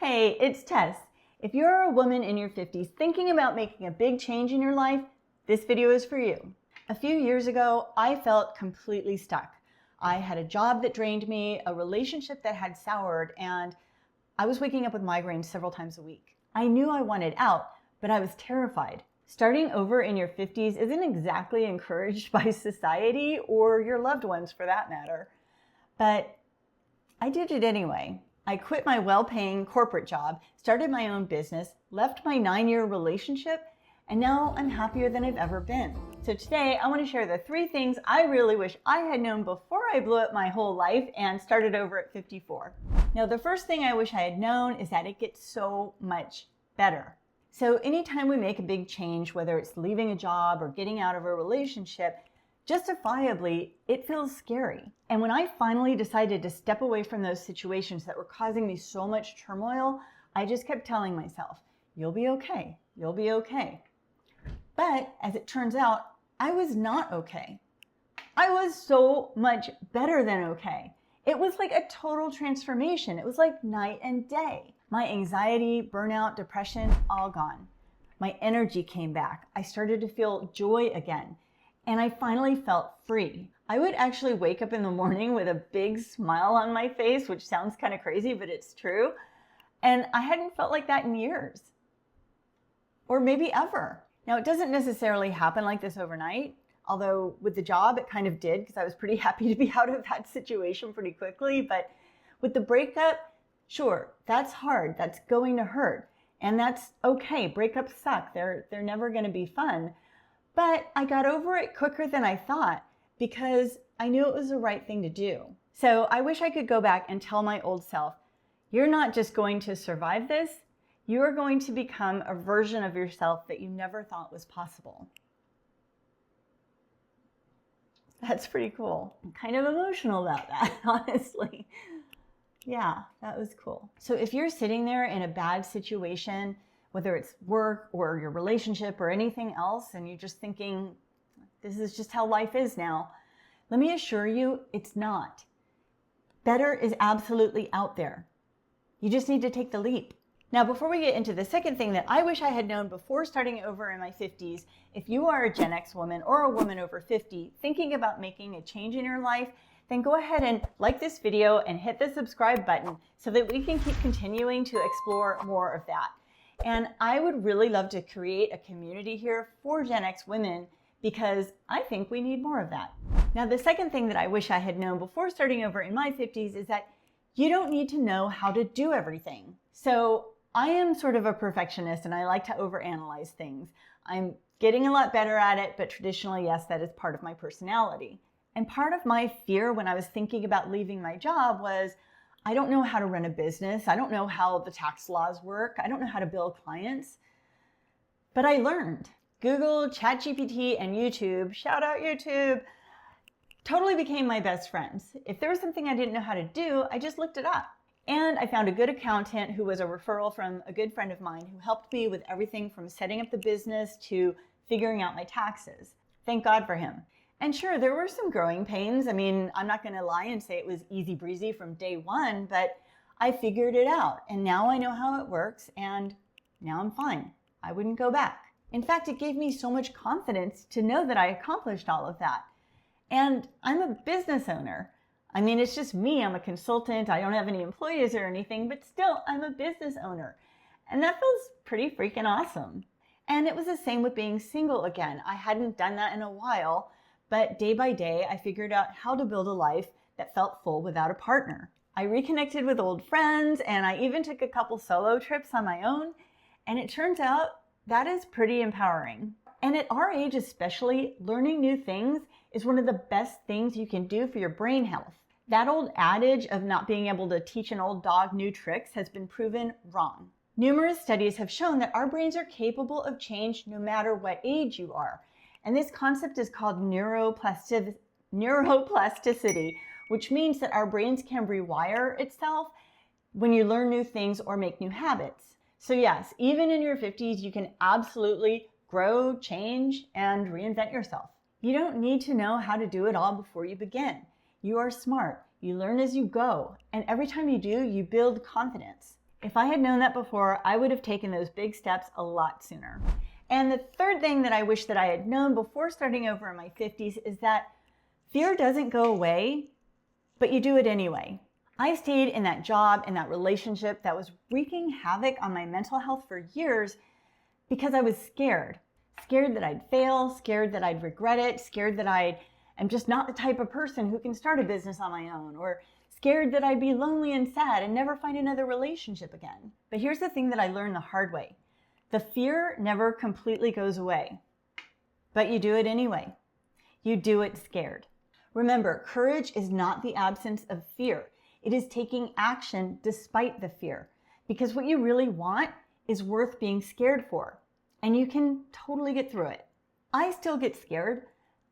Hey, it's Tess. If you're a woman in your 50s thinking about making a big change in your life, this video is for you. A few years ago, I felt completely stuck. I had a job that drained me, a relationship that had soured, and I was waking up with migraines several times a week. I knew I wanted out, but I was terrified. Starting over in your 50s isn't exactly encouraged by society or your loved ones for that matter. But I did it anyway. I quit my well-paying corporate job, started my own business, left my 9-year relationship, and now I'm happier than I've ever been. So today I want to share the 3 things I really wish I had known before I blew up my whole life and started over at 54. Now, the first thing I wish I had known is that it gets so much better. So anytime we make a big change, whether it's leaving a job or getting out of a relationship, justifiably, it feels scary. And when I finally decided to step away from those situations that were causing me so much turmoil, I just kept telling myself, you'll be okay, you'll be okay. But as it turns out, I was not okay. I was so much better than okay. It was like a total transformation. It was like night and day. My anxiety, burnout, depression, all gone. My energy came back. I started to feel joy again. And I finally felt free. I would actually wake up in the morning with a big smile on my face, which sounds kind of crazy, but it's true. And I hadn't felt like that in years, or maybe ever. Now, it doesn't necessarily happen like this overnight, although with the job, it kind of did because I was pretty happy to be out of that situation pretty quickly. But with the breakup, sure, that's hard. That's going to hurt. And that's okay. Breakups suck. They're never going to be fun. But I got over it quicker than I thought because I knew it was the right thing to do. So I wish I could go back and tell my old self, you're not just going to survive this, you are going to become a version of yourself that you never thought was possible. That's pretty cool. I'm kind of emotional about that, honestly. Yeah, that was cool. So if you're sitting there in a bad situation, whether it's work or your relationship or anything else, and you're just thinking, this is just how life is now, let me assure you, it's not. Better is absolutely out there. You just need to take the leap. Now, before we get into the second thing that I wish I had known before starting over in my 50s, if you are a Gen X woman or a woman over 50 thinking about making a change in your life, then go ahead and like this video and hit the subscribe button so that we can keep continuing to explore more of that. And I would really love to create a community here for Gen X women because I think we need more of that. Now, the second thing that I wish I had known before starting over in my 50s is that you don't need to know how to do everything. So I am sort of a perfectionist and I like to overanalyze things. I'm getting a lot better at it, but traditionally, yes, that is part of my personality. And part of my fear when I was thinking about leaving my job was, I don't know how to run a business. I don't know how the tax laws work. I don't know how to bill clients. But I learned. Google, ChatGPT, and YouTube, shout out YouTube, totally became my best friends. If there was something I didn't know how to do, I just looked it up. And I found a good accountant who was a referral from a good friend of mine who helped me with everything from setting up the business to figuring out my taxes. Thank God for him. And sure, there were some growing pains. I mean, I'm not going to lie and say it was easy breezy from day one, but I figured it out. And now I know how it works, and now I'm fine. I wouldn't go back. In fact, it gave me so much confidence to know that I accomplished all of that. And I'm a business owner. I mean, it's just me. I'm a consultant. I don't have any employees or anything, but still, I'm a business owner. And that feels pretty freaking awesome. And it was the same with being single again. I hadn't done that in a while. But day by day, I figured out how to build a life that felt full without a partner. I reconnected with old friends, and I even took a couple solo trips on my own. And it turns out that is pretty empowering. And at our age especially, learning new things is one of the best things you can do for your brain health. That old adage of not being able to teach an old dog new tricks has been proven wrong. Numerous studies have shown that our brains are capable of change no matter what age you are. And this concept is called neuroplasticity, which means that our brains can rewire itself when you learn new things or make new habits. So yes, even in your 50s, you can absolutely grow, change, and reinvent yourself. You don't need to know how to do it all before you begin. You are smart. You learn as you go. And every time you do, you build confidence. If I had known that before, I would have taken those big steps a lot sooner. And the third thing that I wish that I had known before starting over in my 50s is that fear doesn't go away, but you do it anyway. I stayed in that job, in that relationship that was wreaking havoc on my mental health for years because I was scared. Scared that I'd fail, scared that I'd regret it, scared that I am just not the type of person who can start a business on my own, or scared that I'd be lonely and sad and never find another relationship again. But here's the thing that I learned the hard way. The fear never completely goes away, but you do it anyway. You do it scared. Remember, courage is not the absence of fear. It is taking action despite the fear, because what you really want is worth being scared for, and you can totally get through it. I still get scared.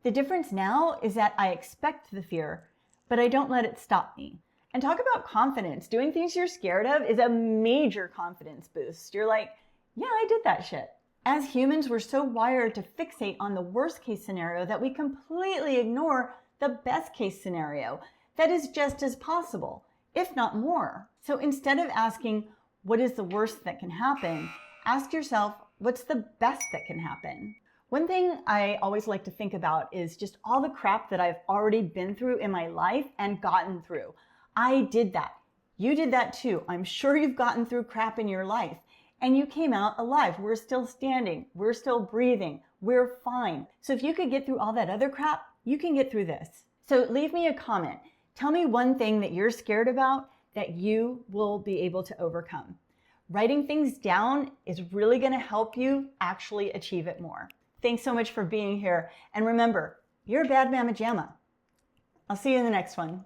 The difference now is that I expect the fear, but I don't let it stop me. And talk about confidence. Doing things you're scared of is a major confidence boost. You're like, yeah, I did that shit. As humans, we're so wired to fixate on the worst case scenario that we completely ignore the best case scenario that is just as possible, if not more. So instead of asking, what is the worst that can happen? Ask yourself, what's the best that can happen? One thing I always like to think about is just all the crap that I've already been through in my life and gotten through. I did that. You did that too. I'm sure you've gotten through crap in your life and you came out alive. We're still standing. We're still breathing. We're fine. So if you could get through all that other crap, you can get through this. So leave me a comment. Tell me one thing that you're scared about that you will be able to overcome. Writing things down is really going to help you actually achieve it more. Thanks so much for being here. And remember, you're a bad mamma jamma. I'll see you in the next one.